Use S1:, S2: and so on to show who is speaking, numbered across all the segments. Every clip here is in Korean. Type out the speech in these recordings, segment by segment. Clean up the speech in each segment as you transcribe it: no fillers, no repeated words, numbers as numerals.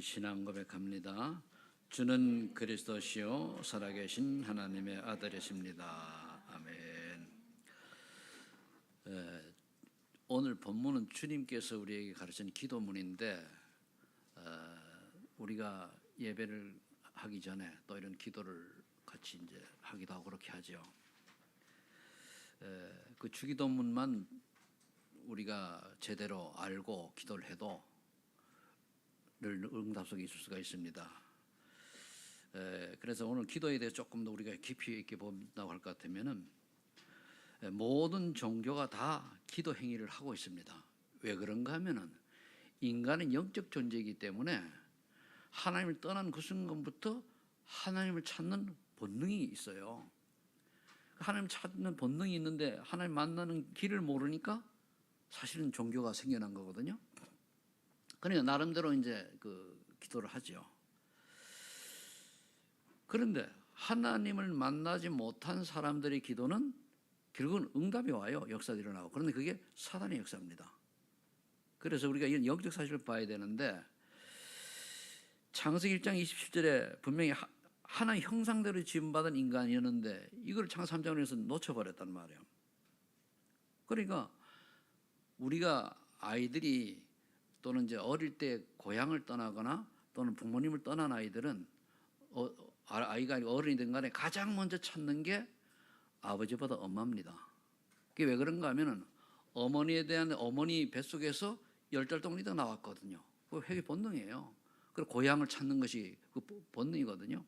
S1: 신앙 고백합니다. 주는 그리스도시요 살아계신 하나님의 아들이십니다. 아멘. 오늘 본문은 주님께서 우리에게 가르친 기도문인데 우리가 예배를 하기 전에 또 이런 기도를 같이 이제 하기도 하고 그렇게 하죠. 그 주기도문만 우리가 제대로 알고 기도를 해도 늘 응답 속에 있을 수가 있습니다. 그래서 오늘 기도에 대해 조금 더 우리가 깊이 있게 본다고 할 것 같으면은 모든 종교가 다 기도 행위를 하고 있습니다. 왜 그런가 하면은 인간은 영적 존재이기 때문에 하나님을 떠난 그 순간부터 하나님을 찾는 본능이 있어요. 하나님 찾는 본능이 있는데 하나님 만나는 길을 모르니까 사실은 종교가 생겨난 거거든요. 그러니까 나름대로 이제 그 기도를 하죠. 그런데 하나님을 만나지 못한 사람들의 기도는 결국은 응답이 와요. 역사가 일어나고. 그런데 그게 사단의 역사입니다. 그래서 우리가 이런 영적 사실을 봐야 되는데 창세기 1장 27절에 분명히 하나님 형상대로 지음받은 인간이었는데 이걸 창세기 3장을 해서 놓쳐버렸단 말이에요. 그러니까 우리가 아이들이 또는 이제 어릴 때 고향을 떠나거나 또는 부모님을 떠난 아이들은 아이가 어른이 된 간에 가장 먼저 찾는 게 아버지보다 엄마입니다. 그게 왜 그런가 하면은 어머니에 대한 어머니 뱃속에서 열달동이 더 나왔거든요. 그 회귀 본능이에요. 그리고 고향을 찾는 것이 그 본능이거든요.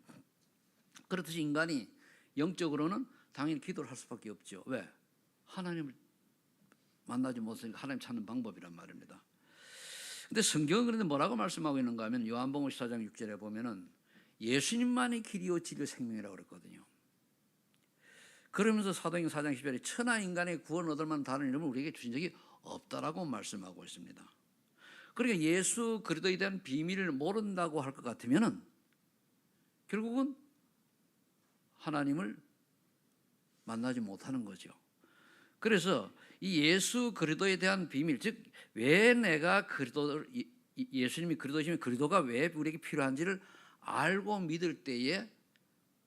S1: 그렇듯이 인간이 영적으로는 당연히 기도를 할 수밖에 없죠. 왜? 하나님을 만나지 못하니까 하나님 찾는 방법이란 말입니다. 근데 성경은 그런데 뭐라고 말씀하고 있는가 하면 요한복음 14장 6절에 보면은 예수님만이 길이요 진리요 생명이라고 그랬거든요. 그러면서 사도행전 4장 10절에 천하 인간의 구원 얻을 만한 다른 이름을 우리에게 주신 적이 없다라고 말씀하고 있습니다. 그러니까 예수 그리스도에 대한 비밀을 모른다고 할 것 같으면은 결국은 하나님을 만나지 못하는 거죠. 그래서 이 예수 그리스도에 대한 비밀, 즉 왜 내가 예수님이 그리스도시면 그리스도가 왜 우리에게 필요한지를 알고 믿을 때에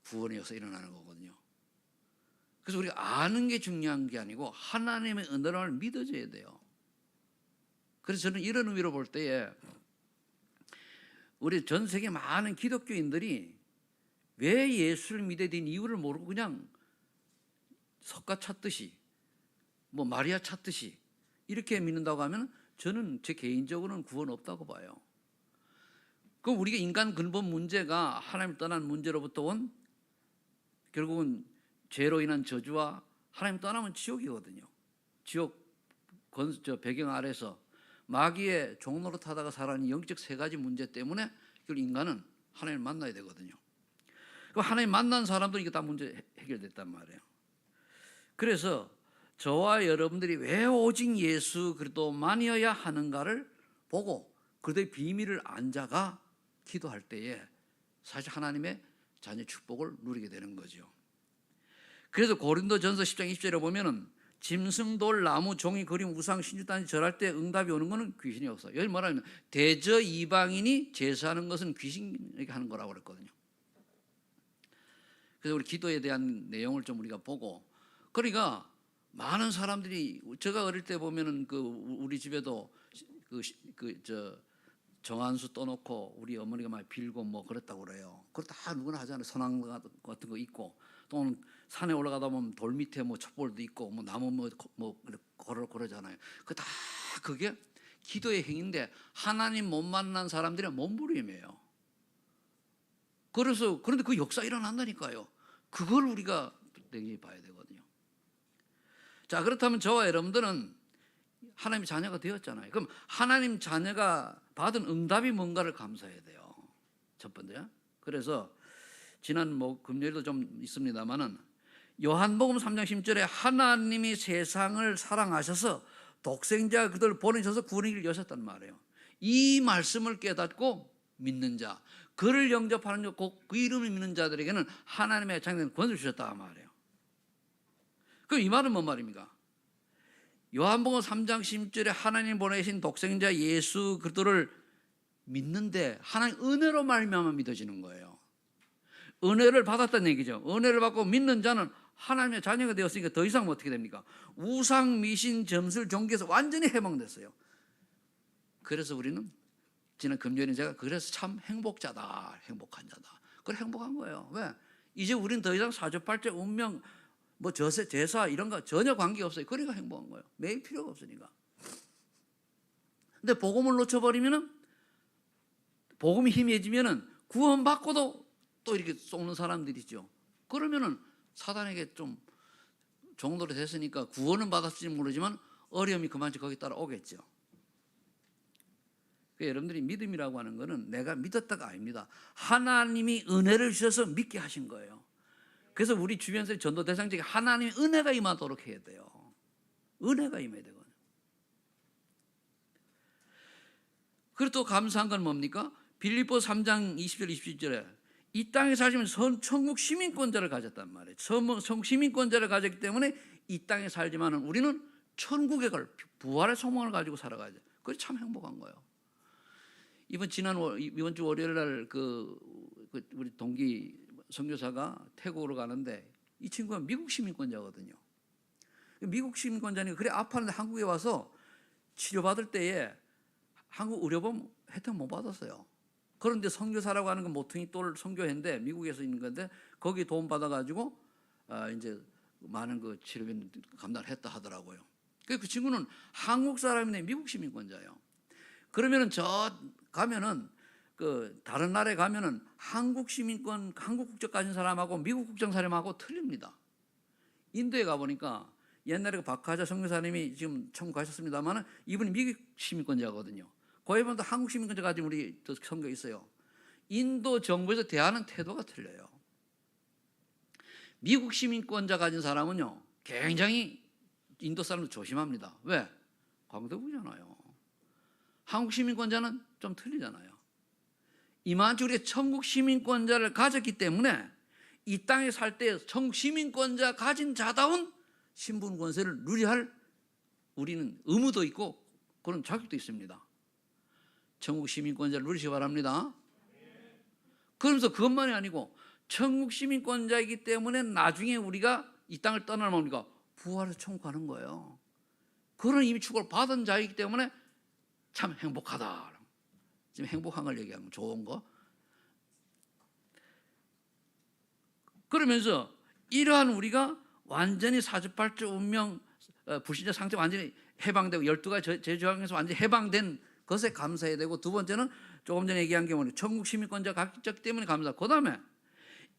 S1: 구원의 역사가 일어나는 거거든요. 그래서 우리가 아는 게 중요한 게 아니고 하나님의 은혜를 믿어줘야 돼요. 그래서 저는 이런 의미로 볼 때에 우리 전 세계 많은 기독교인들이 왜 예수를 믿어야 되는 이유를 모르고 그냥 석가 찾듯이 뭐 마리아 찾듯이 이렇게 믿는다고 하면 저는 제 개인적으로는 구원 없다고 봐요. 그럼 우리가 인간 근본 문제가 하나님을 떠난 문제로부터 온 결국은 죄로 인한 저주와 하나님 떠나면 지옥이거든요. 지옥 배경 아래서 마귀의 종로로 타다가 살아가는 영적 세 가지 문제 때문에 결국 인간은 하나님을 만나야 되거든요. 그럼 하나님 만난 사람도 이게 다 문제 해결됐단 말이에요. 그래서 저와 여러분들이 왜 오직 예수 그리스도만이어야 하는가를 보고 그리스도의 비밀을 안 자가 기도할 때에 사실 하나님의 자녀 축복을 누리게 되는 거죠. 그래서 고린도전서 10장 20절에 보면은 짐승, 돌, 나무, 종이, 그림, 우상, 신주단이 절할 때 응답이 오는 것은 귀신이 없어. 여기 뭐라면 대저 이방인이 제사하는 것은 귀신에게 하는 거라고 그랬거든요. 그래서 우리 기도에 대한 내용을 좀 우리가 보고, 그러니까 많은 사람들이 제가 어릴 때 보면은 그 우리 집에도 정한수 떠놓고 우리 어머니가 막 빌고 뭐 그랬다고 그래요. 그거 다 누구나 하잖아요. 선왕 같은 거 있고, 또는 산에 올라가다 보면 돌 밑에 뭐 촛불도 있고, 뭐 나무 뭐 그러잖아요. 그게 기도의 행위인데 하나님 못 만난 사람들의 몸부림이에요. 그런데 그 역사 일어난다니까요. 그걸 우리가 굉장히 봐야 되거든요. 자, 그렇다면 저와 여러분들은 하나님의 자녀가 되었잖아요. 그럼 하나님 자녀가 받은 응답이 뭔가를 감사해야 돼요. 첫 번째. 그래서 지난 금요일도 좀 있습니다만은 요한복음 3장 10절에 하나님이 세상을 사랑하셔서 독생자 그들을 보내셔서 구원의 길을 여셨단 말이에요. 이 말씀을 깨닫고 믿는 자, 그를 영접하는 그 이름을 믿는 자들에게는 하나님의 장래는 권세를 주셨다 말이에요. 그럼 이 말은 뭔 말입니까? 요한복음 3장 10절에 하나님 보내신 독생자 예수 그리스도를 믿는데 하나님 은혜로 말미암아 믿어지는 거예요. 은혜를 받았다는 얘기죠. 은혜를 받고 믿는 자는 하나님의 자녀가 되었으니까 더 이상 어떻게 됩니까? 우상, 미신, 점술, 종교에서 완전히 해방됐어요. 그래서 우리는 지난 금요일에 제가 그래서 참 행복자다, 행복한 자다. 그래 행복한 거예요. 왜? 이제 우리는 더 이상 사주팔자, 운명, 뭐 저세, 제사 이런 거 전혀 관계 없어요. 그러니까 행복한 거예요. 매일 필요가 없으니까. 근데 복음을 놓쳐버리면은, 복음이 희미해지면은 구원받고도 또 이렇게 속는 사람들이죠. 그러면은 사단에게 좀 종노릇 했으니까 구원은 받았을지 모르지만 어려움이 그만치 거기 따라 오겠죠. 여러분들이 믿음이라고 하는 것은 내가 믿었다가 아닙니다. 하나님이 은혜를 주셔서 믿게 하신 거예요. 그래서 우리 주변에서 전도 대상자에게 하나님의 은혜가 임하도록 해야 돼요. 은혜가 임해야 되거든요. 그리고 또 감사한 건 뭡니까? 빌립보 3장 20절 21절에 이 땅에 살지만 천국 시민권자를 가졌단 말이에요. 천국 시민권자를 가졌기 때문에 이 땅에 살지만 우리는 천국에 갈 부활의 소망을 가지고 살아가야 돼요. 그게 참 행복한 거예요. 이번 주 월요일 날 우리 동기 선교사가 태국으로 가는데 이 친구가 미국 시민권자거든요. 미국 시민권자니까 그래 아파하는데 한국에 와서 치료받을 때에 한국 의료보험 혜택 못 받았어요. 그런데 선교사라고 하는 건 모퉁이 돌 선교회인데 미국에서 있는 건데 거기 도움 받아가지고 이제 많은 그 치료비 감당을 했다 하더라고요. 그 친구는 한국 사람인데 미국 시민권자예요. 그러면은 가면은 다른 나라에 가면은 한국 시민권, 한국 국적 가진 사람하고 미국 국적 사람하고 틀립니다. 인도에 가 보니까 옛날에 박하자 선교사님이 지금 천국 가셨습니다만은 이분이 미국 시민권자거든요. 거기보다 한국 시민권자 가진 우리 선교 있어요. 인도 정부에서 대하는 태도가 틀려요. 미국 시민권자 가진 사람은요 굉장히 인도 사람도 조심합니다. 왜? 광대부잖아요. 한국 시민권자는 좀 틀리잖아요. 이만치 우리가 천국 시민권자를 가졌기 때문에 이 땅에 살 때 천국 시민권자 가진 자다운 신분 권세를 누리할 우리는 의무도 있고 그런 자격도 있습니다. 천국 시민권자를 누리시기 바랍니다. 그러면서 그것만이 아니고 천국 시민권자이기 때문에 나중에 우리가 이 땅을 떠나면 뭡니까? 부활해서 천국 가는 거예요. 그런 이미 축복을 받은 자이기 때문에 참 행복하다. 지금 행복한 걸 얘기하면 좋은 거. 그러면서 이러한 우리가 완전히 사주팔자 운명 불신자 상태 완전히 해방되고 12가지 제조항에서 완전히 해방된 것에 감사해야 되고, 두 번째는 조금 전에 얘기한 게 뭐냐, 천국 시민권자 각적 때문에 감사하고, 그 다음에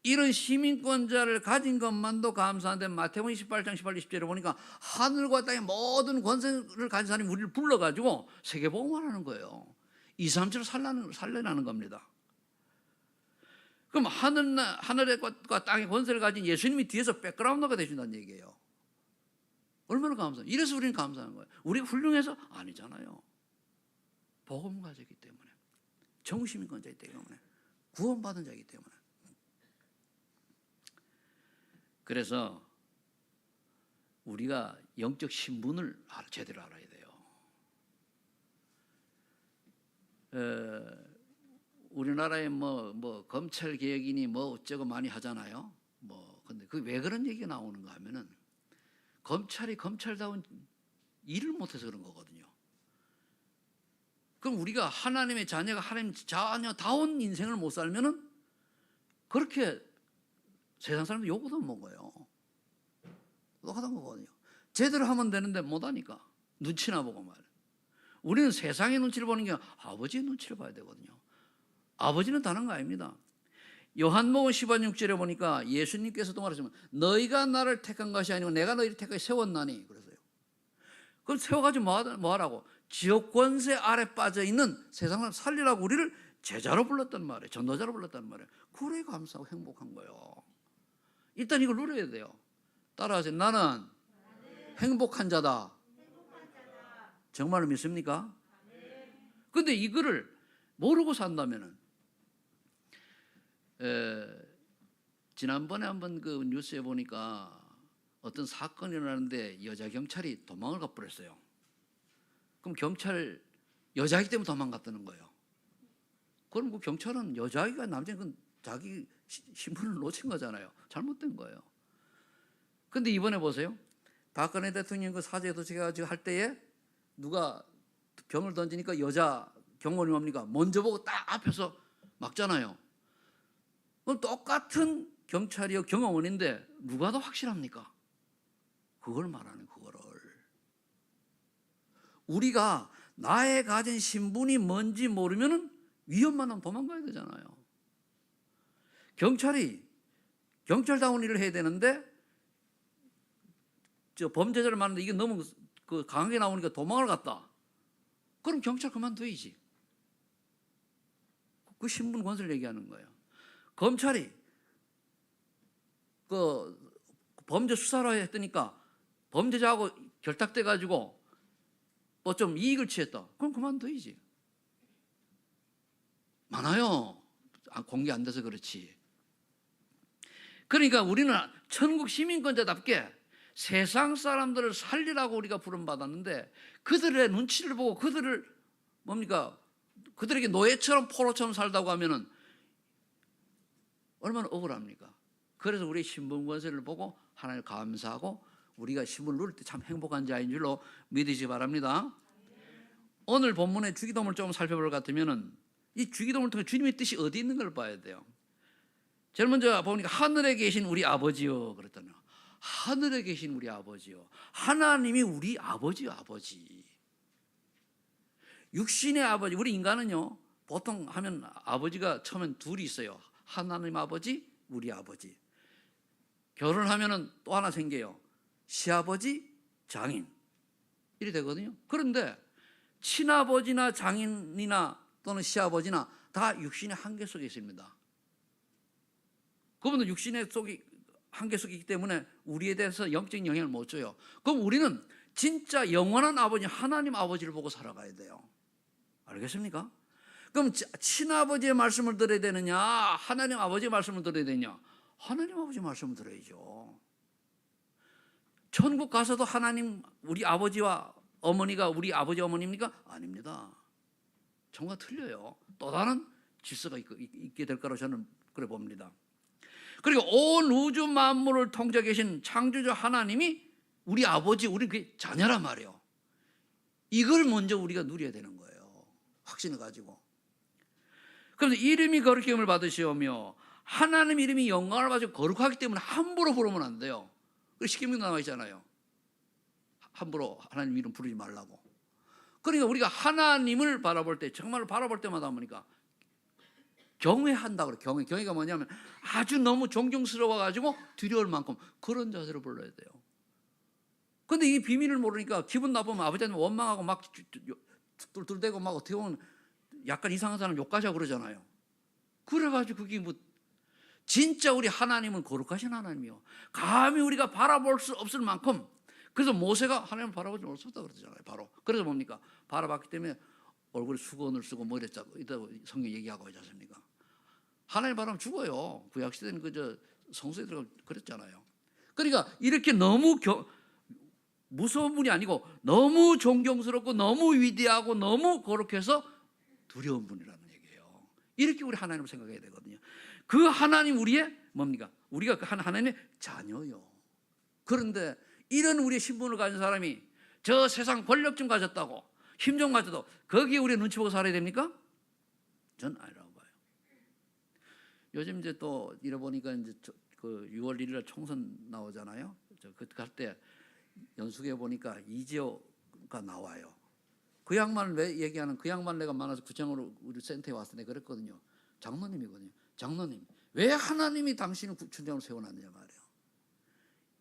S1: 이런 시민권자를 가진 것만도 감사한데 마태복음 28장 18, 20절에 보니까 하늘과 땅의 모든 권세를 가진 사람이 우리를 불러가지고 세계복음을 하는 거예요. 2, 3주로 살려나는 겁니다. 그럼 하늘과 땅의 권세를 가진 예수님이 뒤에서 백그라운드가 되신다는 얘기예요. 얼마나 감사해요. 이래서 우리는 감사한 거예요. 우리가 훌륭해서 아니잖아요. 복음 가졌기 때문에, 정시민권자이기 때문에, 구원받은 자이기 때문에. 그래서 우리가 영적 신분을 제대로 알아야 돼요. 우리나라에 뭐 검찰 개혁이니 뭐 어쩌고 많이 하잖아요. 근데 그 왜 그런 얘기가 나오는가 하면은 검찰이 검찰다운 일을 못해서 그런 거거든요. 그럼 우리가 하나님의 자녀가 하나님 자녀다운 인생을 못 살면은 그렇게 세상 사람들 욕도 먹어요. 똑같은 거거든요. 제대로 하면 되는데 못하니까 눈치나 보고 말이에요. 우리는 세상의 눈치를 보는 게 아니라 아버지의 눈치를 봐야 되거든요. 아버지는 다른 거 아닙니다. 요한복음 15장 6절에 보니까 예수님께서도 말하시면 너희가 나를 택한 것이 아니고 내가 너희를 택하여 세웠나니 그래서요. 그럼 세워가지고 뭐 하라고? 지역 권세 아래 빠져있는 세상 사람 살리라고 우리를 제자로 불렀단 말이에요. 전도자로 불렀단 말이에요. 그래 감사하고 행복한 거예요. 일단 이걸 누려야 돼요. 따라하세요. 나는 행복한 자다. 정말로 믿습니까? 근데 이거를 모르고 산다면은, 지난번에 한번 그 뉴스에 보니까 어떤 사건이 일어나는데 여자 경찰이 도망을 가버렸어요. 그럼 경찰 여자이기 때문에 도망갔다는 거예요. 그럼 그 경찰은 여자이가 남자이건 자기 신분을 놓친 거잖아요. 잘못된 거예요. 근데 이번에 보세요. 박근혜 대통령 그 사죄 도착해가지고 할 때에 누가 병을 던지니까 여자 경호원이 뭡니까? 먼저 보고 딱 앞에서 막잖아요. 그럼 똑같은 경찰이요 경호원인데 누가 더 확실합니까? 그걸 말하는 그거를. 우리가 나의 가진 신분이 뭔지 모르면은 위험만 하면 도망가야 되잖아요. 경찰이 경찰다운 일을 해야 되는데 저 범죄자를 만났는데 이게 너무 그 강하게 나오니까 도망을 갔다. 그럼 경찰 그만둬야지. 그 신분 권세를 얘기하는 거예요. 검찰이 그 범죄 수사를 했으니까 범죄자하고 결탁돼 가지고 뭐 좀 이익을 취했다. 그럼 그만둬야지. 많아요. 공개 안 돼서 그렇지. 그러니까 우리는 천국 시민권자답게 세상 사람들을 살리라고 우리가 부름받았는데 그들의 눈치를 보고 그들을 뭡니까? 그들에게 노예처럼 포로처럼 살다고 하면은 얼마나 억울합니까? 그래서 우리의 신분 권세를 보고 하나님 감사하고 우리가 신분을 누릴 때 참 행복한 자인 줄로 믿으시기 바랍니다. 오늘 본문의 주기도문을 좀 살펴볼 것 같으면은 이 주기도문을 통해 주님의 뜻이 어디 있는 걸 봐야 돼요. 제일 먼저 보니까 하늘에 계신 우리 아버지요 그랬더니 하늘에 계신 우리 아버지요. 하나님이 우리 아버지요, 아버지. 육신의 아버지. 우리 인간은요 보통 하면 아버지가 처음엔 둘이 있어요. 하나님 아버지, 우리 아버지. 결혼하면은 또 하나 생겨요. 시아버지, 장인. 이래 되거든요. 그런데 친아버지나 장인이나 또는 시아버지나 다 육신의 한계 속에 있습니다. 그분은 육신의 한계 속에 있기 때문에 우리에 대해서 영적인 영향을 못 줘요. 그럼 우리는 진짜 영원한 아버지 하나님 아버지를 보고 살아가야 돼요. 알겠습니까? 그럼 친아버지의 말씀을 들어야 되느냐 하나님 아버지의 말씀을 들어야 되느냐? 하나님 아버지 말씀을 들어야죠. 천국 가서도 하나님 우리 아버지와 어머니가 우리 아버지 어머니입니까? 아닙니다. 정말 틀려요. 또 다른 질서가 있게 될 거라고 저는 그래 봅니다. 그리고 온 우주 만물을 통제 계신 창조주 하나님이 우리 아버지, 우리 그 자녀란 말이에요. 이걸 먼저 우리가 누려야 되는 거예요. 확신을 가지고. 그래서 이름이 거룩히 여김을 받으시오며 하나님 이름이 영광을 받으시고 거룩하기 때문에 함부로 부르면 안 돼요. 십계명에 나와 있잖아요. 함부로 하나님 이름 부르지 말라고. 그러니까 우리가 하나님을 바라볼 때 정말 바라볼 때마다 보니까 경외한다 그래. 경외가 뭐냐면 아주 너무 존경스러워 가지고 두려울 만큼 그런 자세로 불러야 돼요. 근데 이 비밀을 모르니까 기분 나쁘면 아버지한테 원망하고 막 뚫뚫대고 막 어떻게 보면 약간 이상한 사람 욕까지 하고 그러잖아요. 그래가지고 그게 뭐 진짜 우리 하나님은 거룩하신 하나님이요. 감히 우리가 바라볼 수 없을 만큼. 그래서 모세가 하나님을 바라보지 못했다 그러잖아요. 바로. 그래서 뭡니까? 바라봤기 때문에 얼굴에 수건을 쓰고 뭐 이랬다고 성경 얘기하고 있지 않습니까? 하나님 바라면 죽어요. 구약시대는 그저 성소에 들어가 그랬잖아요. 그러니까 이렇게 너무 무서운 분이 아니고 너무 존경스럽고 너무 위대하고 너무 거룩해서 두려운 분이라는 얘기예요. 이렇게 우리 하나님을 생각해야 되거든요. 그 하나님 우리의 뭡니까? 우리가 그 하나님의 자녀요. 그런데 이런 우리의 신분을 가진 사람이 저 세상 권력 좀 가졌다고 힘 좀 가져도 거기에 우리 눈치 보고 살아야 됩니까? 전 아니라고 봐요. 요즘 이제 또 이러보니까 이제 그 6월 1일 총선 나오잖아요. 그 갈 때 연수구에 보니까 이재호가 나와요. 그 양반을 왜 얘기하는 그 양반 내가 만나서 구청으로 우리 센터에 왔을 때 그랬거든요. 장로님이거든요. 장로님 왜 하나님이 당신을 춘장으로 세워놨느냐 말이에요.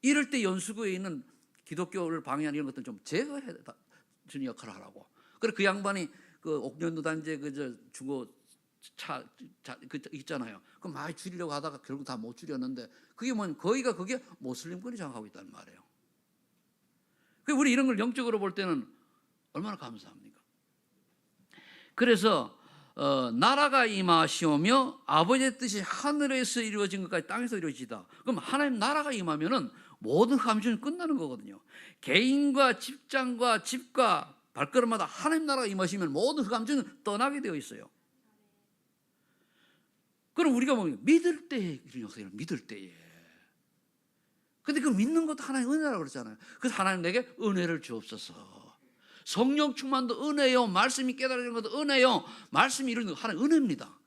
S1: 이럴 때 연수구에 있는 기독교를 방해하는 이런 것들 좀 제거해 주는 역할을 하라고. 그래 그 양반이 그 옥년도 단지에 그저 중고 차 그 있잖아요. 그 많이 줄이려고 하다가 결국 다 못 줄였는데 그게 거기가 그게 모슬림권이 장악하고 있다는 말이에요. 우리 이런 걸 영적으로 볼 때는 얼마나 감사합니까? 그래서 나라가 임하시오며 아버지의 뜻이 하늘에서 이루어진 것까지 땅에서 이루어지다. 그럼 하나님 나라가 임하면은 모든 감정이 끝나는 거거든요. 개인과 직장과 집과 발걸음마다 하나님 나라가 임하시면 모든 흑암증은 떠나게 되어 있어요. 그럼 우리가 뭐 믿을 때에 이런 역사를 믿을 때에. 근데 그 믿는 것도 하나의 은혜라고 그랬잖아요. 그래서 하나님 내게 은혜를 주옵소서. 성령 충만도 은혜요. 말씀이 깨달아지는 것도 은혜요. 말씀이 이루는 것 하나의 은혜입니다.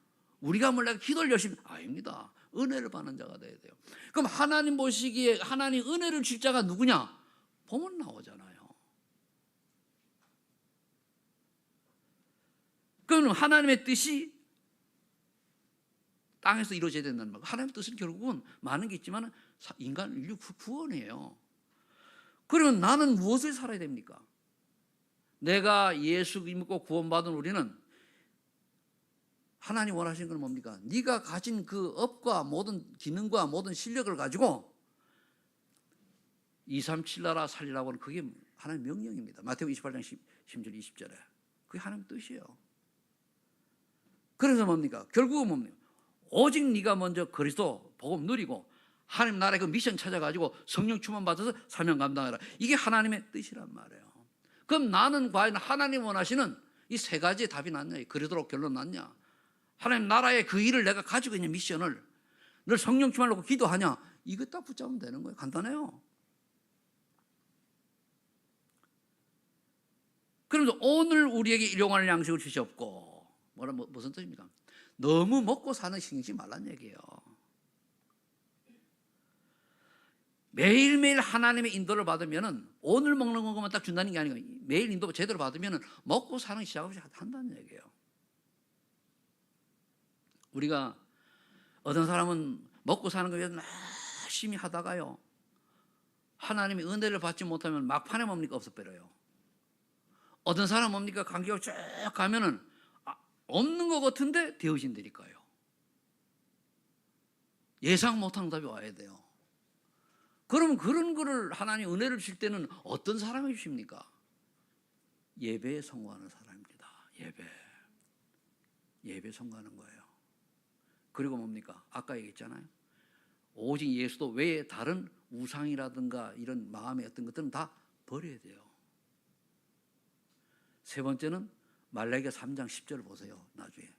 S1: 우리가 몰래 기도를 열심히 아닙니다. 은혜를 받는 자가 돼야 돼요. 그럼 하나님 보시기에 하나님 은혜를 줄 자가 누구냐? 보면 나오잖아요. 그럼 하나님의 뜻이 땅에서 이루어져야 된다는 말. 하나님의 뜻은 결국은 많은 게 있지만 인간 인류 구원이에요. 그러면 나는 무엇을 살아야 됩니까? 내가 예수 믿고 구원받은 우리는 하나님 원하시는 건 뭡니까? 네가 가진 그 업과 모든 기능과 모든 실력을 가지고 237 나라 살리라고 하는 그게 하나님의 명령입니다. 마태복음 28장 10절 20절에. 그게 하나님의 뜻이에요. 그래서 뭡니까? 결국은 뭡니까? 오직 네가 먼저 그리스도 복음 누리고 하나님 나라의 그 미션 찾아가지고 성령 충만 받아서 사명 감당하라. 이게 하나님의 뜻이란 말이에요. 그럼 나는 과연 하나님 원하시는 이 세 가지의 답이 났냐? 그러도록 결론 났냐? 하나님 나라의 그 일을 내가 가지고 있는 미션을 늘 성령 충만을 놓고 기도하냐? 이거 딱 붙잡으면 되는 거예요. 간단해요. 그러면서 오늘 우리에게 일용할 양식을 주시옵고 무슨 뜻입니까? 너무 먹고 사는 신경 쓰지 말란 얘기예요. 매일매일 하나님의 인도를 받으면 오늘 먹는 것만 딱 준다는 게 아니고 매일 인도 제대로 받으면 먹고 사는 시작을 한다는 얘기예요. 우리가 어떤 사람은 먹고 사는 걸 위해서 열심히 하다가요 하나님의 은혜를 받지 못하면 막판에 뭡니까? 없어버려요. 어떤 사람 뭡니까? 간격을 쭉 가면은 없는 것 같은데 되어진다니까요. 예상 못한 답이 와야 돼요. 그러면 그런 거를 하나님 은혜를 줄 때는 어떤 사람이 주십니까? 예배에 성공하는 사람입니다. 예배 성공하는 거예요. 그리고 뭡니까? 아까 얘기했잖아요. 오직 예수도 외에 다른 우상이라든가 이런 마음의 어떤 것들은 다 버려야 돼요. 세 번째는 말라기야 3장 10절을 보세요. 나중에.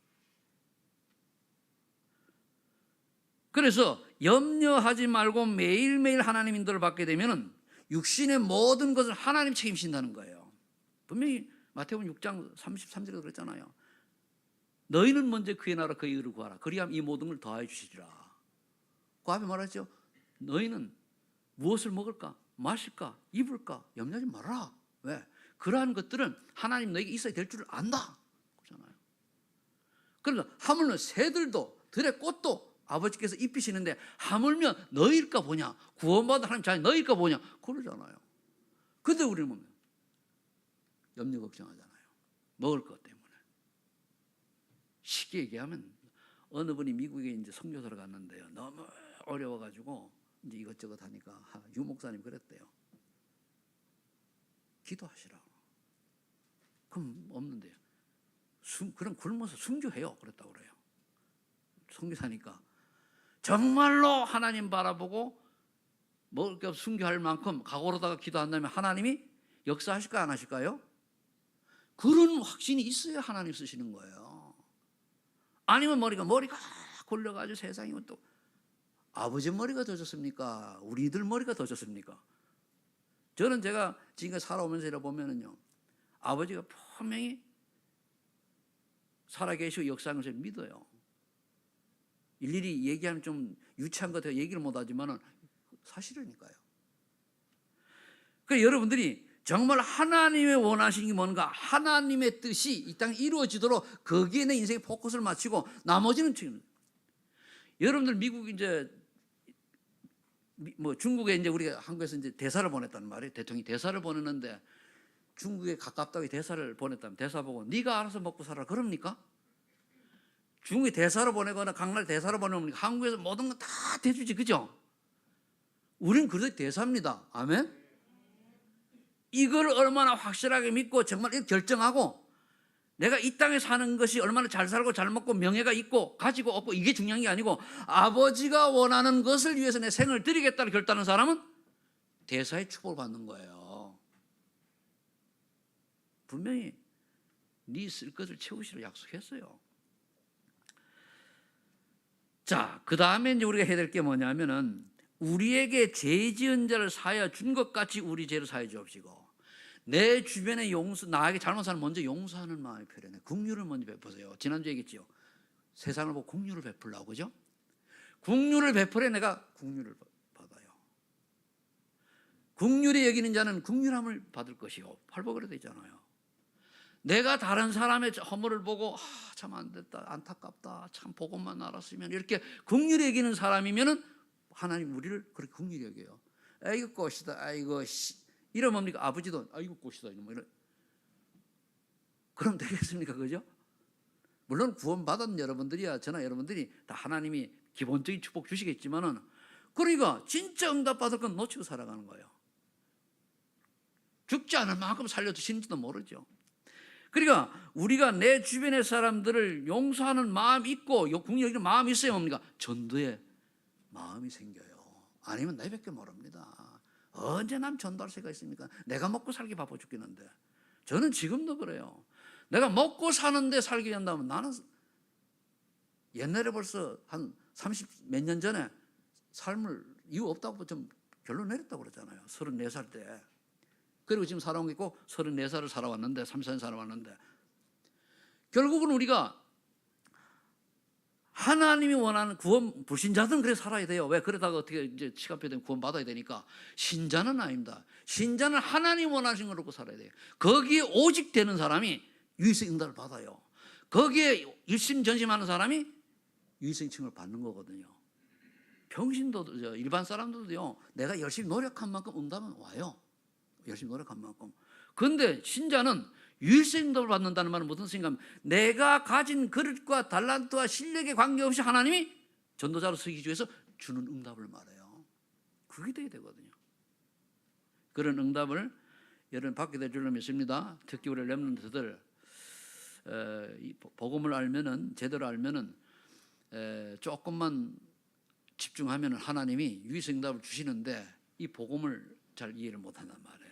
S1: 그래서 염려하지 말고 매일매일 하나님 인도를 받게 되면 육신의 모든 것을 하나님 책임진다는 거예요. 분명히 마태복음 6장 33절에 그랬잖아요. 너희는 먼저 그의 나라 그의 의를 구하라. 그리하면 이 모든 걸 더하여 주시리라. 그 앞에 말하죠. 너희는 무엇을 먹을까? 마실까? 입을까? 염려하지 말아라. 왜? 그러한 것들은 하나님 너에게 있어야 될 줄을 안다. 그렇잖아요. 그래서 하물며 새들도 들의 꽃도 아버지께서 입히시는데 하물며 너희일까 보냐? 구원받은 하나님 자녀 너희일까 보냐? 그러잖아요. 근데 우리는 보면 염려 걱정하잖아요. 먹을 것 때문에. 쉽게 얘기하면 어느 분이 미국에 이제 선교사를 갔는데요. 너무 어려워가지고 이제 이것저것 하니까 유 목사님 그랬대요. 기도하시라. 그럼 없는데요. 그럼 굶어서 순교해요. 그랬다고 그래요. 선교사니까 정말로 하나님 바라보고 먹을 게 없어 순교할 만큼 각오로다가 기도한다면 하나님이 역사하실까 안 하실까요? 그런 확신이 있어야 하나님 쓰시는 거예요. 아니면 머리가 굴려가지고 세상이 또 아버지 머리가 더 좋습니까? 우리들 머리가 더 좋습니까? 저는 제가 지금까지 살아오면서 이래 보면은요, 아버지가 분명히 살아계시고 역사하는 것을 믿어요. 일일이 얘기하면 좀 유치한 것 같아요. 얘기를 못하지만 사실이니까요. 그러니까 여러분들이 정말 하나님의 원하시는 게 뭔가 하나님의 뜻이 이 땅에 이루어지도록 거기에 내 인생의 포커스를 맞추고 나머지는 지금 여러분들 미국 이제 뭐 중국에 이제 우리가 한국에서 이제 대사를 보냈단 말이에요. 대통령이 대사를 보냈는데 중국에 가깝다고 대사를 보냈다면 대사 보고 네가 알아서 먹고 살아 그럽니까? 중국에 대사를 보내거나 강나라에 대사를 보내면 한국에서 모든 거 다 대주지 그죠? 우리는 그래도 대사입니다. 아멘? 이걸 얼마나 확실하게 믿고 정말 결정하고 내가 이 땅에 사는 것이 얼마나 잘 살고 잘 먹고 명예가 있고 가지고 없고 이게 중요한 게 아니고 아버지가 원하는 것을 위해서 내 생을 드리겠다는 결단하는 사람은 대사의 축복을 받는 거예요. 분명히 네 쓸 것을 채우시라고 약속했어요. 자, 그 다음에 이제 우리가 해야 될 게 뭐냐면은 우리에게 죄 지은 자를 사하여 준 것 같이 우리 죄를 사하여 주옵시고 내 주변에 나에게 잘못한 사람 먼저 용서하는 마음이 필요해. 긍휼을 먼저 베푸세요. 지난주에 얘기했죠. 세상을 보고 긍휼을 베풀라고, 그죠? 긍휼을 베풀어 내가 긍휼을 받아요. 긍휼히 여기는 자는 긍휼함을 받을 것이요. 팔복으로 되잖아요. 내가 다른 사람의 허물을 보고 참 안 됐다, 안타깝다, 참 복음만 알았으면 이렇게 긍휼히 여기는 사람이면은 하나님 우리를 그렇게 긍휼히 여겨요. 아이고 꽃이다, 아이고 이러면 뭡니까? 아버지도 아이고 꽃이다 이러면 그럼 되겠습니까? 그죠? 물론 구원받은 여러분들이야 저나 여러분들이 다 하나님이 기본적인 축복 주시겠지만은 그러니까 진짜 응답받을 건 놓치고 살아가는 거예요. 죽지 않을 만큼 살려주시는지도 모르죠. 그러니까 우리가 내 주변의 사람들을 용서하는 마음이 있고 긍휼히 여기는 마음이 있어야 뭡니까? 전도의 마음이 생겨요. 아니면 내밖에 모릅니다. 언제 남 전도할 새가 있습니까? 내가 먹고 살기 바빠 죽겠는데. 저는 지금도 그래요. 내가 먹고 사는데 살게 한다면 나는 옛날에 벌써 한 30 몇 년 전에 삶을 이유 없다고 좀 결론 내렸다고 그러잖아요. 34살 때. 그리고 지금 살아온 게 있고 34살을 살아왔는데 34년 살아왔는데 결국은 우리가 하나님이 원하는 구원 불신자들은 그래 살아야 돼요. 왜? 그러다가 어떻게 이제 시간표 되면 구원 받아야 되니까. 신자는 아닙니다. 신자는 하나님 원하시는 걸 놓고 살아야 돼요. 거기에 오직 되는 사람이 유일성 응답을 받아요. 거기에 일심전심하는 사람이 유일성 칭을 받는 거거든요. 병신도 일반 사람들도요. 내가 열심히 노력한 만큼 응답은 와요. 열심히 노력한 만큼. 그런데 신자는 유일성응답을 받는다는 말은 무슨 생각이냐면 내가 가진 그릇과 달란트와 실력에 관계없이 하나님이 전도자로 쓰기 위해서 주는 응답을 말해요. 그게 돼야 되거든요. 그런 응답을 여러분 받게 될 줄로 믿습니다. 특히 우리 렘넌트들 복음을 알면은 제대로 알면은 조금만 집중하면 하나님이 유일성응답을 주시는데 이 복음을 잘 이해를 못한단 말이에요.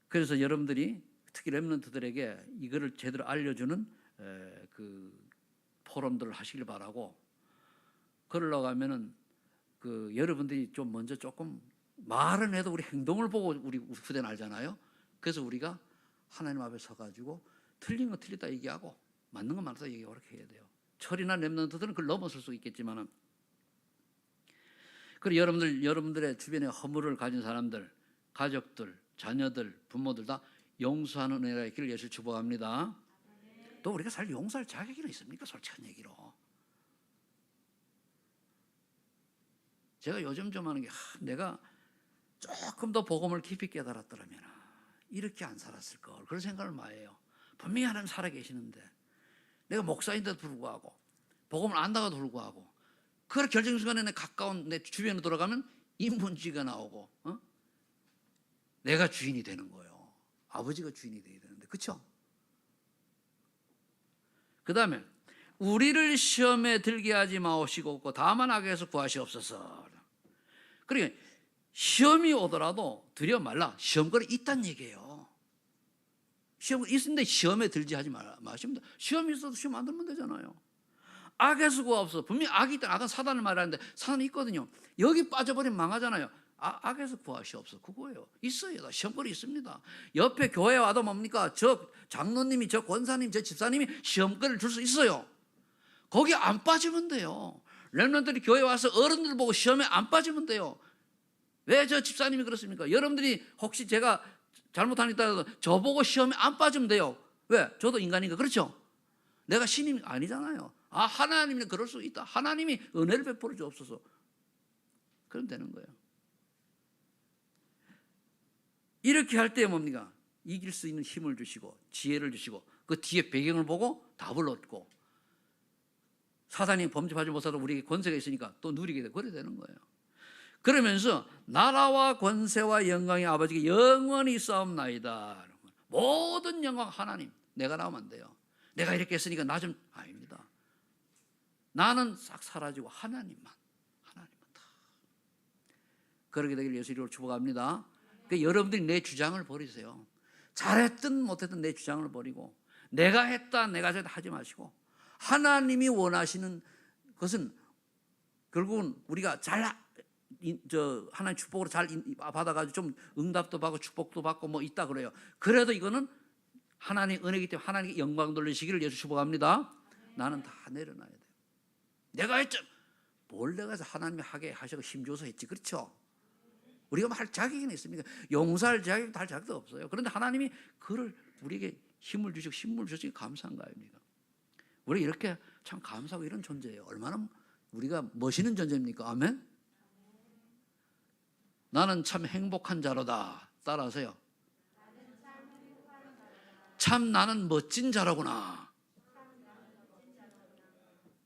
S1: 그래서 여러분들이 특히 렘넌트들에게 이거를 제대로 알려주는 그 포럼들을 하시길 바라고 그러려고 하면은 그 여러분들이 좀 먼저 조금 말은 해도 우리 행동을 보고 우리 후대는 알잖아요. 그래서 우리가 하나님 앞에 서가지고 틀린 거 틀렸다 얘기하고 맞는 거 맞다 얘기하고 그렇게 해야 돼요. 철이나 렘넌트들은 그걸 넘어설 수 있겠지만은 그리고 여러분들의 주변에 허물을 가진 사람들, 가족들, 자녀들, 부모들 다 용서하는 은혜가 있기를 예수 축복합니다. 또 우리가 살 용서할 자격이 있습니까? 솔직한 얘기로. 제가 요즘 좀 하는 게 내가 조금 더 복음을 깊이 깨달았더라면 이렇게 안 살았을 걸 그런 생각을 많이 해요. 분명히 하나님 살아계시는데 내가 목사인데도 불구하고 복음을 안다가도 불구하고 그 결정 순간에 가까운 내 주변으로 돌아가면 인본주의가 나오고 내가 주인이 되는 거예요. 아버지가 주인이 되어야 되는데 그렇죠? 그 다음에 우리를 시험에 들게 하지 마옵시고 다만 악에서 구하시옵소서. 그러니까 시험이 오더라도 두려워 말라. 시험거리 있다는 얘기예요. 시험이 있는데 시험에 들지 하지 마십니다. 시험이 있어도 시험 안 들면 되잖아요. 악에서 구하옵소서. 분명히 악이 있다. 악은 사단을 말하는데 사단이 있거든요. 여기 빠져버리면 망하잖아요. 악에서 구하시옵소서. 그거예요. 있어요. 시험거리 있습니다. 옆에 교회 와도 뭡니까? 저 장로님이, 저 권사님, 저 집사님이 시험거리를 줄 수 있어요. 거기 안 빠지면 돼요. 렘넌트들이 교회 와서 어른들 보고 시험에 안 빠지면 돼요. 왜 저 집사님이 그렇습니까? 여러분들이 혹시 제가 잘못하는 게 있다고 저보고 시험에 안 빠지면 돼요. 왜? 저도 인간이니까. 그렇죠? 내가 신이 아니잖아요. 하나님이 그럴 수 있다. 하나님이 은혜를 베풀어 주옵소서. 그럼 되는 거예요. 이렇게 할 때 뭡니까? 이길 수 있는 힘을 주시고 지혜를 주시고 그 뒤에 배경을 보고 답을 얻고 사단이 범접하지 못하도 우리에게 권세가 있으니까 또 누리게 되고 그래 되는 거예요. 그러면서 나라와 권세와 영광이 아버지께 영원히 싸움나이다. 모든 영광 하나님. 내가 나오면 안 돼요. 내가 이렇게 했으니까 나 좀 아닙니다. 나는 싹 사라지고 하나님만 다. 그렇게 되길 예수 이름으로 축복합니다. 그러니까 여러분들이 내 주장을 버리세요. 잘했든 못했든 내 주장을 버리고 내가 했다 내가 저랬다 하지 마시고 하나님이 원하시는 것은 결국은 우리가 하나님 축복으로 잘 받아가지고 좀 응답도 받고 축복도 받고 뭐 있다 그래요. 그래도 이거는 하나님 은혜이기 때문에 하나님께 영광 돌리시기를 예수 축복합니다. 나는 다 내려놔야 돼요. 내가 했죠. 뭘 내가 해서 하나님이 하게 하시고 힘줘서 했지, 그렇죠? 우리가 뭐 할 자격이 있습니까? 용서할 자격도 할 자격도 없어요. 그런데 하나님이 그를 우리에게 힘을 주시기 감사한 거 아닙니까? 우리 이렇게 참 감사하고 이런 존재예요. 얼마나 우리가 멋있는 존재입니까? 아멘? 나는 참 행복한 자로다. 따라하세요. 참 나는 멋진 자로구나.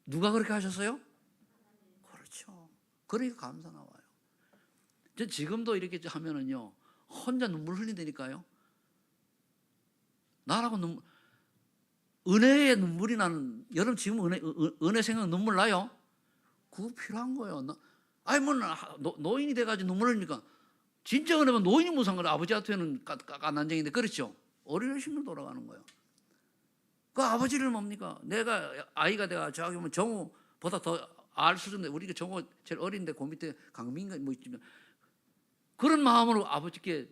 S1: 누가 그렇게 하셨어요? 그렇죠. 그러니까 감사 나와요. 지금도 이렇게 하면은요, 혼자 눈물 흘린다니까요. 나라고 은혜의 눈물이 나는, 여러분 지금 은혜 생각 눈물 나요? 그거 필요한 거예요. 아니, 뭐, 노인이 돼가지고 눈물 흘리니까, 진짜 은혜면 노인이 무서운 거예요. 아버지한테는 난쟁인데, 그렇죠? 어린애식으로 돌아가는 거예요. 그 아버지를 뭡니까? 내가 아이가 돼가 저기 보면 정우보다 더 알 수준인데, 우리가 정우 제일 어린데, 그 밑에 강민가 뭐 있지만, 그런 마음으로 아버지께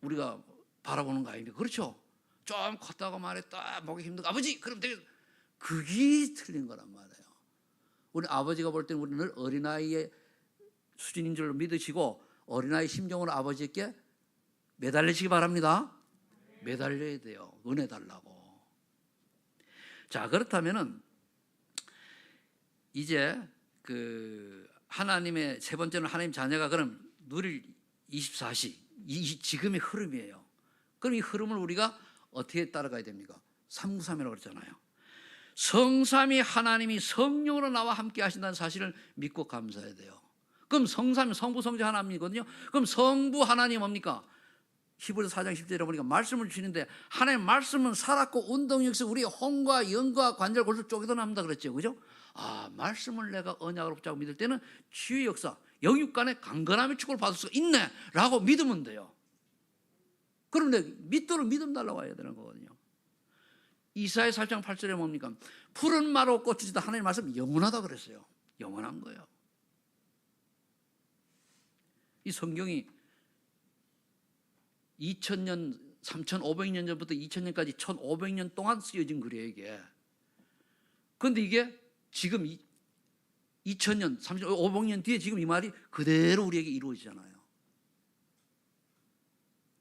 S1: 우리가 바라보는 거 아닙니까? 그렇죠? 좀 컸다고 말했다, 목이 힘들고, 아버지! 그럼 되게, 그게 틀린 거란 말이에요. 우리 아버지가 볼 때는 우리는 어린아이의 수준인 줄 믿으시고, 어린아이 심정으로 아버지께 매달리시기 바랍니다. 매달려야 돼요. 은혜 달라고. 자, 그렇다면은, 이제 하나님의 세 번째는 하나님 자녀가 그럼 누릴 24시, 지금의 흐름이에요. 그럼 이 흐름을 우리가 어떻게 따라가야 됩니까? 393이라고 그랬잖아요. 성삼위 하나님이 성령으로 나와 함께 하신다는 사실을 믿고 감사해야 돼요. 그럼 성삼위, 성부, 성자 하나님이거든요. 그럼 성부 하나님 뭡니까? 히브리서 4장 10절에 보니까 말씀을 주시는데, 하나님 말씀은 살았고 운동이 역시 우리의 혼과 영과 관절 골수 쪼개도 납니다 그랬죠, 그죠? 아, 말씀을 내가 언약으로 붙잡고 믿을 때는 치유의 역사, 영육 간의 강건함의 축복을 받을 수가 있네 라고 믿으면 돼요. 그런데 믿도록 믿음 달라고 해야 되는 거거든요. 이사야 4장 8절에 뭡니까? 푸른 마로 꽃이다. 하나님 말씀 영원하다 그랬어요. 영원한 거예요. 이 성경이 2000년, 3500년 전부터 2000년까지 1500년 동안 쓰여진 글이에요, 이게. 그런데 이게 지금 2000년, 500년 뒤에 지금 이 말이 그대로 우리에게 이루어지잖아요.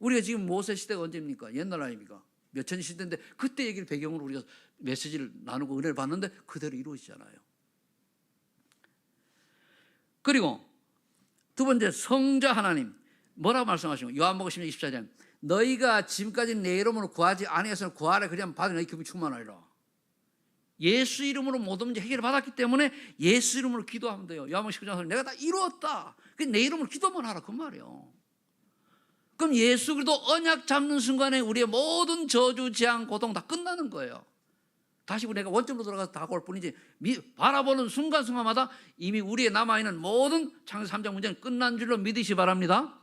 S1: 우리가 지금 모세 시대가 언제입니까? 옛날 아닙니까? 몇천 년 시대인데 그때 얘기를 배경으로 우리가 메시지를 나누고 은혜를 받는데 그대로 이루어지잖아요. 그리고 두 번째, 성자 하나님. 뭐라고 말씀하시는 거예요? 요한복음 10장 24절. 너희가 지금까지 내 이름으로 구하지 아니해서는 구하라. 그리하면 받으니 너희 기쁨이 충만하리라. 예수 이름으로 모든 문제 해결을 받았기 때문에 예수 이름으로 기도하면 돼요. 요한복음 19장 내가 다 이루었다. 내 이름으로 기도만 하라 그 말이에요. 그럼 예수 그리스도 언약 잡는 순간에 우리의 모든 저주, 재앙, 고통 다 끝나는 거예요. 다시 우리가 원점으로 돌아가서 다가올 뿐이지, 바라보는 순간순간마다 이미 우리의 남아있는 모든 창세기 3장 문제는 끝난 줄로 믿으시 바랍니다.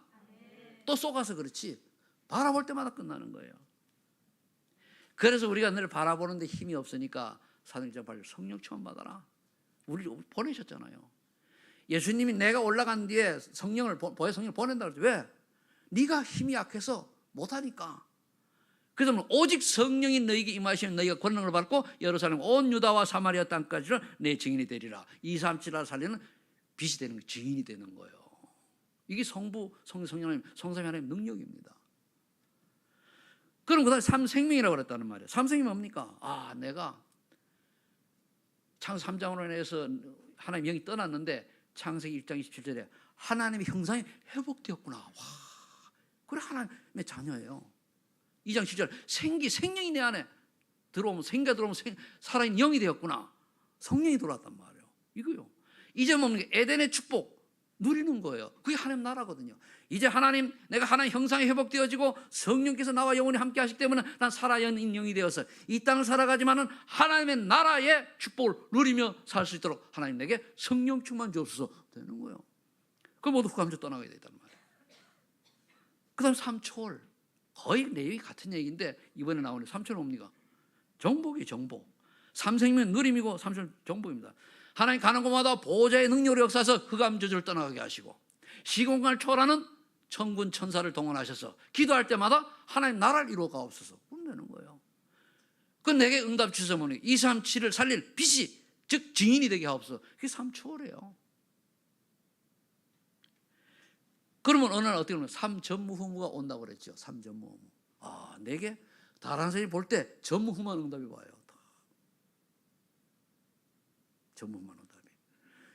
S1: 또 쏘가서 그렇지 바라볼 때마다 끝나는 거예요. 그래서 우리가 늘 바라보는데 힘이 없으니까 사도행전 8절 성령 충만 받아라. 우리를 보내셨잖아요. 예수님이 내가 올라간 뒤에 성령을 보낸다고 그랬죠. 왜? 네가 힘이 약해서 못하니까. 그래서 오직 성령이 너희에게 임하시면 너희가 권능을 받고 예루살렘 온 유다와 사마리아 땅까지를 내 증인이 되리라. 2, 3, 7라 살리는 빛이 되는 거예요. 증인이 되는 거예요. 이게 성부, 성령 하나님, 성삼위 하나님 능력입니다. 그럼 그 다음에 삼생명이라고 그랬다는 말이에요. 삼생명이 뭡니까? 아, 내가 창세기 3장으로 인해서 하나님 영이 떠났는데 창세기 1장 27절에 하나님의 형상이 회복되었구나. 와, 그래 하나님의 자녀예요. 2장 7절 생명이 내 안에 들어오면, 생기가 들어오면 살아있는 영이 되었구나. 성령이 들어왔단 말이에요. 이거요. 이제 뭡니까? 에덴의 축복 누리는 거예요. 그게 하나님 나라거든요. 이제 하나님, 내가 하나님 형상이 회복되어지고 성령께서 나와 영원히 함께 하시기 때문에 난 살아있는 영이 되어서 이 땅을 살아가지만은 하나님의 나라의 축복을 누리며 살 수 있도록 하나님 내게 성령 충만 주옵소서 되는 거예요. 그럼 모두 흑암에서 떠나게 되단 말이에요. 그 다음 삼초월. 거의 내용이 같은 얘기인데 이번에 나오는 삼초는 뭡니까? 정복이에요, 정복. 삼생명 누림이고 삼생 정복입니다. 하나님 가는 곳마다 보호자의 능력으로 역사해서 흑암 저주를 떠나가게 하시고 시공간을 초월하는 천군 천사를 동원하셔서 기도할 때마다 하나님 나라를 이루어 가옵소서 그러면 거예요. 그 내게 응답 주셔서 뭐니 237을 살릴 빛이 즉 증인이 되게 하옵소서. 그게 삼초월이에요. 그러면 어느 날 어떻게 보면 삼전무후무가 온다고 그랬죠. 삼전무후무. 아, 내게 다른 사람이 볼 때 전무후무한 응답이 와요. 전무후무한 응답이.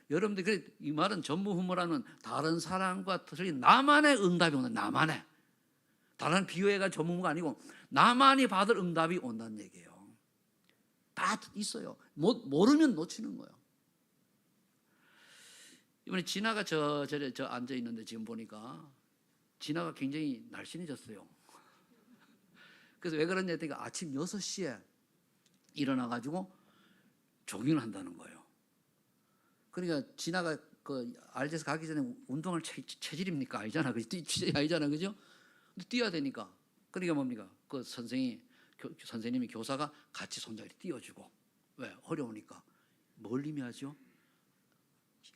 S1: 여러분들 이 말은 전무후무라는 다른 사람과 틀린 나만의 응답이 온다. 나만의. 다른 비유회가 전무후무가 아니고 나만이 받을 응답이 온다는 얘기예요. 다 있어요. 모르면 놓치는 거예요. 이번에 진아가 저 앉아 있는데 지금 보니까 진아가 굉장히 날씬해졌어요. 그래서 왜 그러냐 했더니 아침 6시에 일어나가지고 조깅을 한다는 거예요. 그러니까 진아가 그 RG에서 가기 전에 운동할 체질입니까? 아니잖아. 아니잖아. 그죠? 근데 뛰어야 되니까. 그러니까 뭡니까? 그 선생님이 교사가 같이 손잡이 띄워주고. 왜? 어려우니까. 뭘 의미하죠?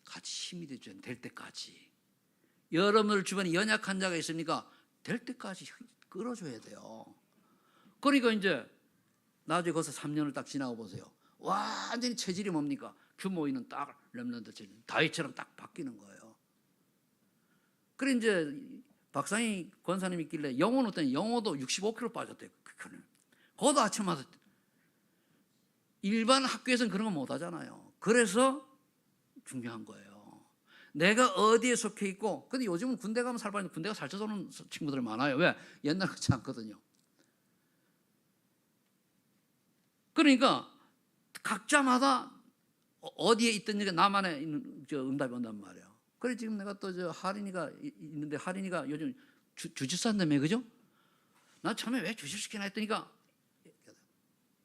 S1: 같이 힘이 될 때까지. 여러분들 주변에 연약한 자가 있습니까? 될 때까지 끌어줘야 돼요. 그러니까 이제 나중에 거기서 3년을 딱 지나고 보세요. 완전히 체질이 뭡니까? 규모있는 딱 렘넌트 체질, 다윗처럼 딱 바뀌는 거예요. 그래 이제 박상희 권사님이 있길래 영어는 어떤 영어도 65kg 빠졌대요. 그것도 아침마다 일반 학교에서는 그런 거 못 하잖아요. 그래서 중요한 거예요. 내가 어디에 속해 있고, 근데 요즘은 군대 가면 살 빠지는데 군대가 살쪄서 오는 친구들이 많아요. 왜? 옛날 같지 않거든요. 그러니까 각자마다 어디에 있든지 나만의 응답이 온단 말이에요. 그래 지금 내가 또 하린이가 있는데 하린이가 요즘 주짓수 한다며 그죠? 나 처음에 왜 주짓수 시키나 했더니까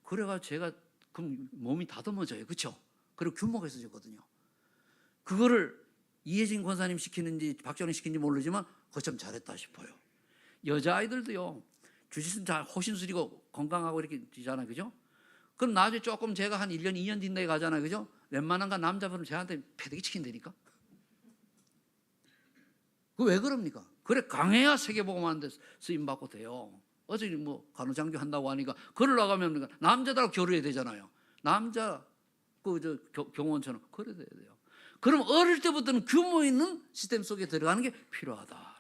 S1: 그래가 제가 그럼 몸이 다듬어져요. 그렇죠? 그리고 규모가 있어졌거든요. 그거를 이혜진 권사님 시키는지 박정희 시키는지 모르지만 그거 참 잘했다 싶어요. 여자아이들도요. 주짓수는 잘 호신술이고 건강하고 이렇게 되잖아요. 그죠? 그럼 나중에 조금 제가 한 1년, 2년 뒤에 가잖아요. 그죠? 웬만한 거 남자분은 저한테 패대기 치킨다니까? 그거 왜 그럽니까? 그래, 강해야 세계복음하는 데 쓰임받고 돼요. 어제 뭐 간호장교 한다고 하니까, 그걸 나가면 남자들하고 교류해야 되잖아요. 남자, 경호원처럼. 그래야 돼요. 그럼 어릴 때부터는 규모 있는 시스템 속에 들어가는 게 필요하다.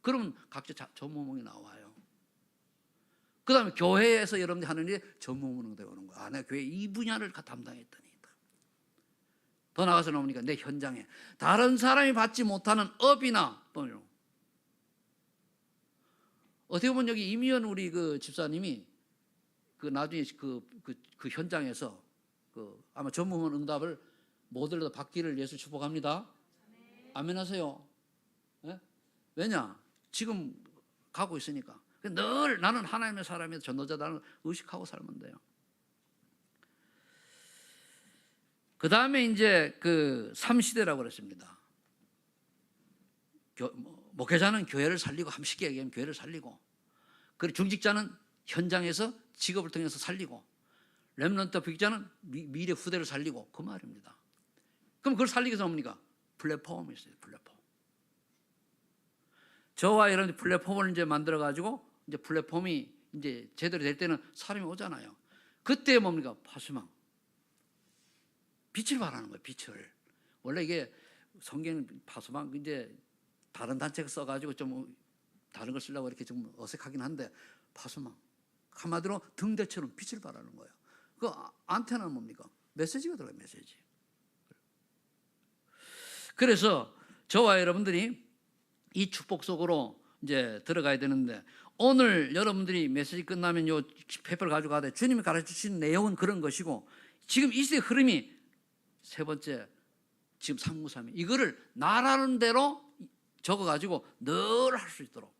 S1: 그러면 각자 전문목이 나와요. 그 다음에 교회에서 여러분들이 하는 일이 전문으로 되는 거야. 내가 교회 이 분야를 담당했더니. 더 나가서 나오니까 내 현장에 다른 사람이 받지 못하는 업이나 또는 어떻게 보면 여기 이미연 우리 그 집사님이 그 나중에 그 현장에서 아마 전문원 응답을 모델로 받기를 예수 축복합니다. 아멘 하세요. 네? 왜냐? 지금 가고 있으니까. 늘 나는 하나님의 사람이다, 전도자다는 의식하고 살면 돼요. 그 다음에 이제 그 3시대라고 그랬습니다. 목회자는 교회를 살리고, 함 쉽게 얘기하면 교회를 살리고, 그리고 중직자는 현장에서 직업을 통해서 살리고, 렘넌트 부직자는 미래 후대를 살리고, 그 말입니다. 그럼 그걸 살리기 위해서 뭡니까? 플랫폼이 있어요. 플랫폼. 저와 이런 플랫폼을 이제 만들어 가지고 이제 플랫폼이 이제 제대로 될 때는 사람이 오잖아요. 그때 뭡니까? 파수망. 빛을 발하는 거예요. 빛을. 원래 이게 성경 파수망 이제 다른 단체가 써가지고 좀 다른 걸 쓰려고 이렇게 좀 어색하긴 한데 파수망. 한마디로 등대처럼 빛을 발하는 거예요. 그 안테나는 뭡니까? 메시지가 들어가요. 메시지. 그래서 저와 여러분들이 이 축복 속으로 이제 들어가야 되는데, 오늘 여러분들이 메시지 끝나면 요 페이퍼를 가지고 가되 주님이 가르쳐 주신 내용은 그런 것이고, 지금 이 시대의 흐름이 세 번째 지금 393 이거를 나라는 대로 적어가지고 늘 할 수 있도록.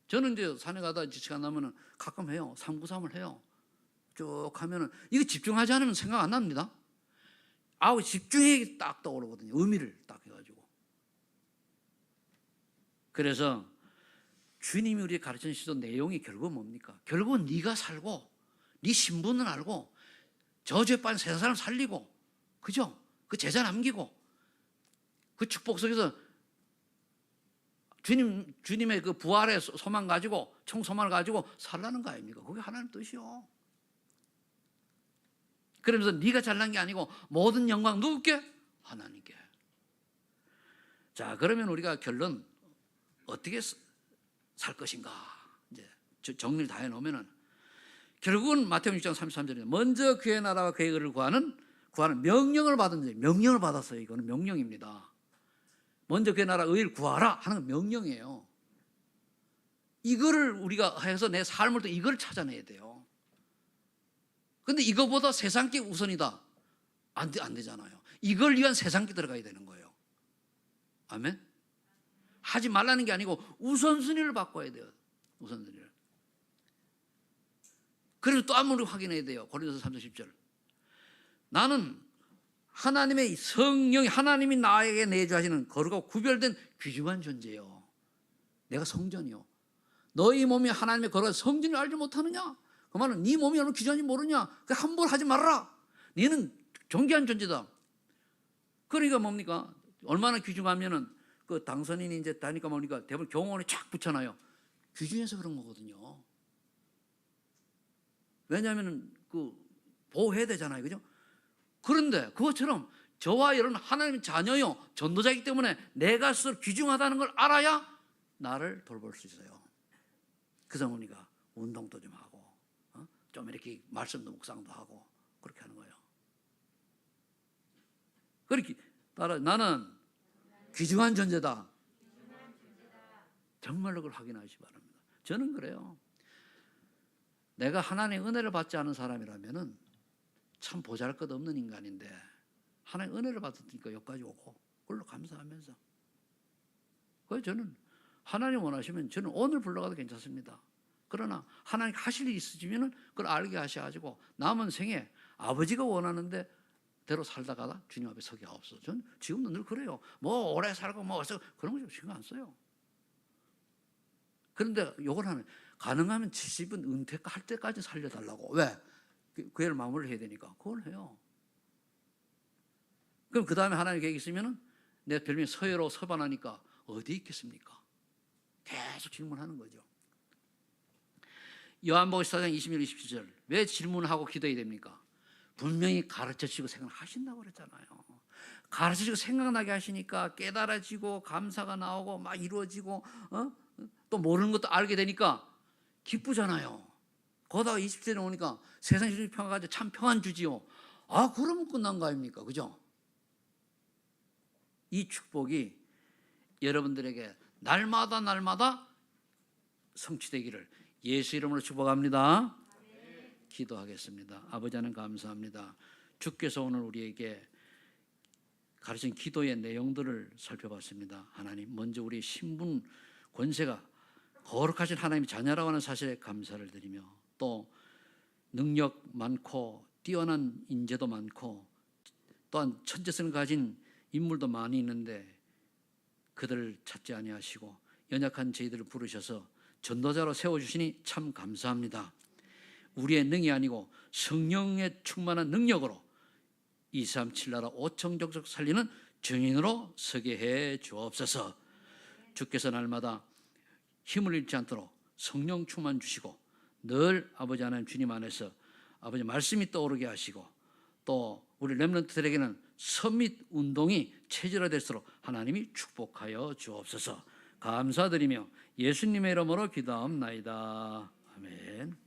S1: 저는 이제 산에 가다 시간 나면은 가끔 해요. 393을 해요. 쭉 하면은 이거 집중하지 않으면 생각 안 납니다. 아우 집중이 딱 떠오르거든요. 의미를 딱 해가지고. 그래서 주님이 우리에게 가르쳐 주신 내용이 결국은 뭡니까? 결국은 네가 살고 네 신분을 알고 저주에 빠진 세상 사람 살리고, 그죠? 그 제자 남기고, 그 축복 속에서 주님의 그 부활의 소망 가지고, 청소망을 가지고 살라는 거 아닙니까? 그게 하나님 뜻이요. 그러면서 네가 잘난 게 아니고 모든 영광 누구께? 하나님께. 자, 그러면 우리가 결론 어떻게 살 것인가? 이제 정리를 다 해놓으면은 결국은 마태복음 6장 33절에 먼저 그의 나라와 그의 의를 구하는 명령을 받은 자예요. 명령을 받았어요. 이거는 명령입니다. 먼저 그의 나라 의를 구하라 하는 건 명령이에요. 이거를 우리가 해서 내 삶을 또 이걸 찾아내야 돼요. 근데 이거보다 세상께 우선이다. 안 되잖아요. 이걸 위한 세상께 들어가야 되는 거예요. 아멘? 하지 말라는 게 아니고 우선순위를 바꿔야 돼요. 우선순위를. 그래서 또 한번 확인해야 돼요. 고린도서 3장 10절. 나는 하나님의 성령이 하나님이 나에게 내주하시는 거룩하고 구별된 귀중한 존재요. 내가 성전이요. 너희 몸이 하나님의 거룩한 성전을 알지 못하느냐? 그 말은 네 몸이 어느 귀중한지 모르냐? 그 함부로 하지 말아라. 너는 존귀한 존재다. 그러니까 뭡니까? 얼마나 귀중하면은 그 당선인이 이제 다니까 뭡니까? 대부분 경호원에 쫙 붙여놔요. 귀중해서 그런 거거든요. 왜냐하면 그 보호해야 되잖아요, 그죠? 그런데 그것처럼 저와 여러분 하나님의 자녀요, 전도자이기 때문에 내가 스스로 귀중하다는 걸 알아야 나를 돌볼 수 있어요. 그래서 뭡니까? 운동도 좀 하고, 좀 이렇게 말씀도 묵상도 하고 그렇게 하는 거예요. 그렇게 따라 나는 귀중한 존재다. 정말로 그걸 확인하시기 바랍니다. 저는 그래요. 내가 하나님의 은혜를 받지 않은 사람이라면은 참 보잘것없는 인간인데 하나님의 은혜를 받았으니까 여기까지 오고 그걸로 감사하면서, 그래서 저는 하나님 원하시면 저는 오늘 불러가도 괜찮습니다. 그러나 하나님 하실 일이 있으시면 그걸 알게 하셔가지고 남은 생에 아버지가 원하는데 대로 살다가 주님 앞에 서게 하옵소서. 저는 지금도 늘 그래요. 뭐 오래 살고 뭐 어서 그런 거 좀 신경 안 써요. 그런데 요걸 하면 가능하면 70은 은퇴할 때까지 살려달라고. 왜? 그 애를 마무리를 해야 되니까. 그걸 해요. 그럼 그 다음에 하나님 계획이 있으면 내 별명이 서예로 서반하니까 어디 있겠습니까? 계속 질문하는 거죠. 요한복음 14장 21, 27절. 왜 질문하고 기도해야 됩니까? 분명히 가르쳐주시고 생각하신다고 그랬잖아요. 가르쳐주시고 생각나게 하시니까 깨달아지고 감사가 나오고 막 이루어지고 또 모르는 것도 알게 되니까 기쁘잖아요. 거기다가 20절에 오니까 세상 주님 평화 가지고 참 평안 주지요. 아, 그러면 끝난 거 아닙니까? 그죠? 이 축복이 여러분들에게 날마다 성취되기를 예수 이름으로 축복합니다. 기도하겠습니다. 아버지 하나님 감사합니다. 주께서 오늘 우리에게 가르친 기도의 내용들을 살펴봤습니다. 하나님, 먼저 우리 신분 권세가 거룩하신 하나님의 자녀라고 하는 사실에 감사를 드리며, 또 능력 많고 뛰어난 인재도 많고 또한 천재성을 가진 인물도 많이 있는데 그들을 찾지 아니하시고 연약한 저희들을 부르셔서 전도자로 세워주시니 참 감사합니다. 우리의 능이 아니고 성령의 충만한 능력으로 237 나라 5천 족속 살리는 증인으로 서게 해 주옵소서. 주께서 날마다 힘을 잃지 않도록 성령 충만 주시고 늘 아버지 하나님 주님 안에서 아버지 말씀이 떠오르게 하시고, 또 우리 렘넌트들에게는 서밋 운동이 체질화될수록 하나님이 축복하여 주옵소서. 감사드리며 예수님의 이름으로 기도하옵나이다. 아멘.